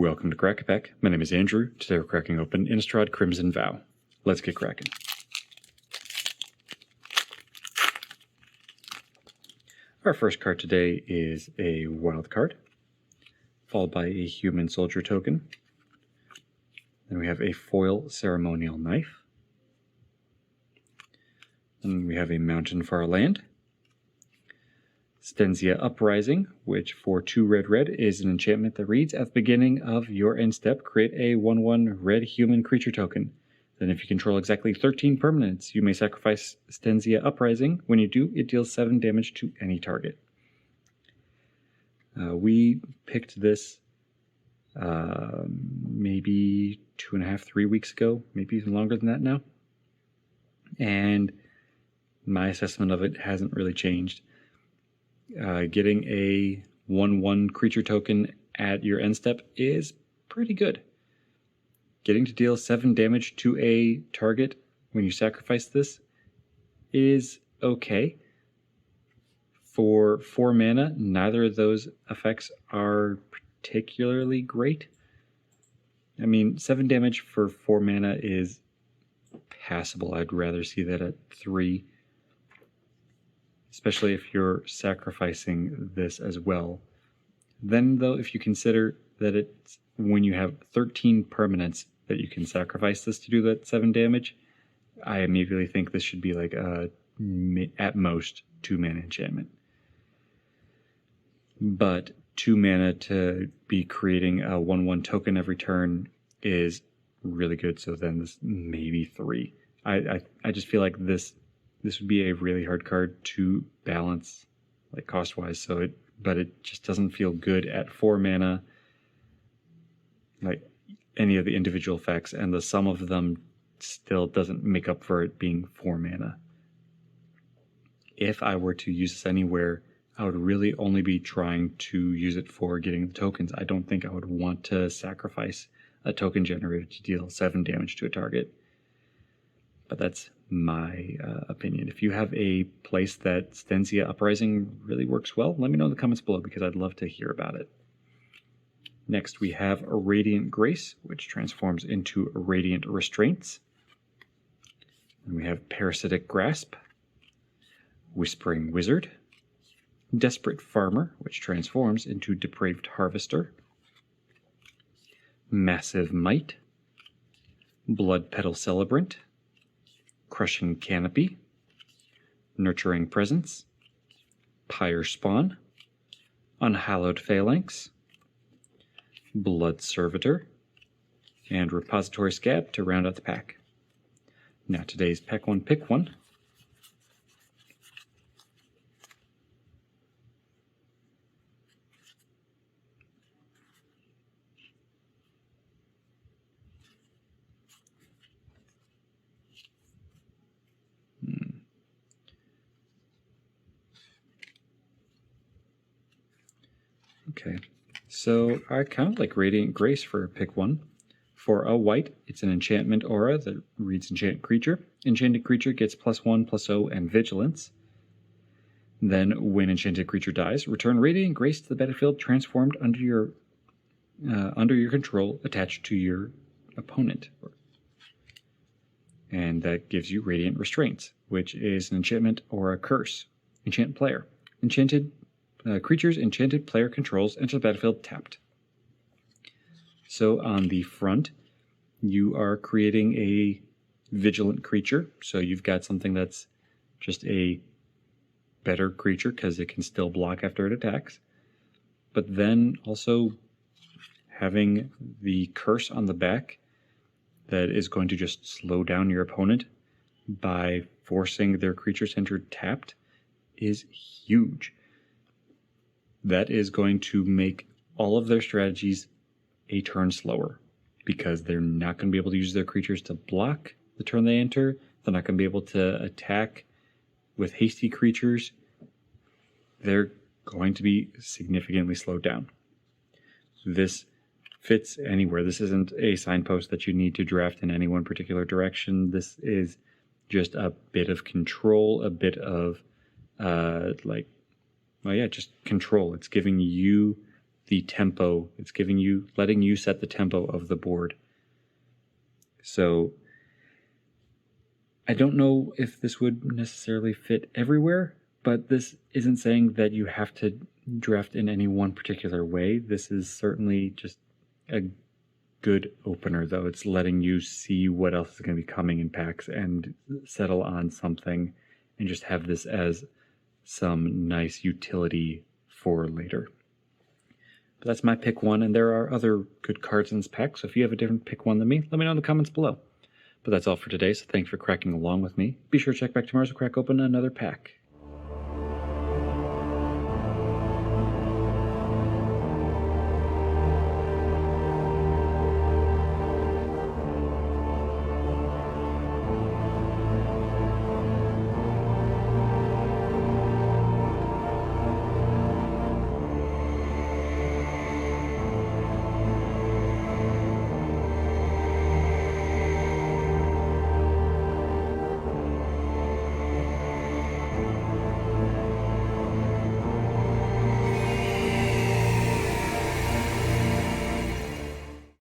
Welcome to Crack-A-Pack. My name is Andrew. Today we're cracking open Innistrad Crimson Vow. Let's get cracking. Our first card today is a wild card, followed by a human soldier token. Then we have a foil ceremonial knife. Then we have a mountain for our land. Stenzia Uprising, which for 2 red is an enchantment that reads, at the beginning of your end step, create a 1/1 red human creature token. Then if you control exactly 13 permanents, you may sacrifice Stenzia Uprising. When you do, it deals 7 damage to any target. We picked this maybe 2.5, 3 weeks ago, maybe even longer than that now. And my assessment of it hasn't really changed. Getting a 1/1 creature token at your end step is pretty good. Getting to deal 7 damage to a target when you sacrifice this is okay. For 4 mana, neither of those effects are particularly great. I mean, 7 damage for 4 mana is passable. I'd rather see that at 3. Especially if you're sacrificing this as well. Then, though, if you consider that it's when you have 13 permanents that you can sacrifice this to do that 7 damage, I immediately think this should be like a, at most, 2 mana enchantment. But 2 mana to be creating a 1/1 token every turn is really good, so then this maybe 3. I just feel like this would be a really hard card to balance, like cost-wise. But it just doesn't feel good at 4 mana, like any of the individual effects, and the sum of them still doesn't make up for it being 4 mana. If I were to use this anywhere, I would really only be trying to use it for getting the tokens. I don't think I would want to sacrifice a token generator to deal 7 damage to a target. But that's my opinion. If you have a place that Stenzia Uprising really works well, let me know in the comments below because I'd love to hear about it. Next, we have a Radiant Grace, which transforms into Radiant Restraints. And we have Parasitic Grasp, Whispering Wizard, Desperate Farmer, which transforms into Depraved Harvester, Massive Might, Blood Petal Celebrant, Crushing Canopy, Nurturing Presence, Pyre Spawn, Unhallowed Phalanx, Blood Servitor, and Repository Scab to round out the pack. Now today's Pack 1 Pick 1. Okay, so I kind of like Radiant Grace for pick 1. For a white, it's an enchantment aura that reads Enchant Creature. Enchanted creature gets +1/+0 and Vigilance. Then, when Enchanted Creature dies, return Radiant Grace to the battlefield transformed under your control, attached to your opponent. And that gives you Radiant Restraints, which is an enchantment or a curse. Enchant player. Enchanted creatures enchanted player controls enter the battlefield tapped. So on the front, you are creating a vigilant creature. So you've got something that's just a better creature because it can still block after it attacks. But then also having the curse on the back that is going to just slow down your opponent by forcing their creatures to enter tapped is huge. That is going to make all of their strategies a turn slower because they're not going to be able to use their creatures to block the turn they enter. They're not going to be able to attack with hasty creatures. They're going to be significantly slowed down. This fits anywhere. This isn't a signpost that you need to draft in any one particular direction. This is just a bit of control, a bit of just control. It's giving you the tempo. It's letting you set the tempo of the board. So I don't know if this would necessarily fit everywhere, but this isn't saying that you have to draft in any one particular way. This is certainly just a good opener, though. It's letting you see what else is going to be coming in packs and settle on something and just have this as some nice utility for later. But that's my pick one, and there are other good cards in this pack, so if you have a different pick one than me, let me know in the comments below. But that's all for today, so thanks for cracking along with me. Be sure to check back tomorrow to crack open another pack.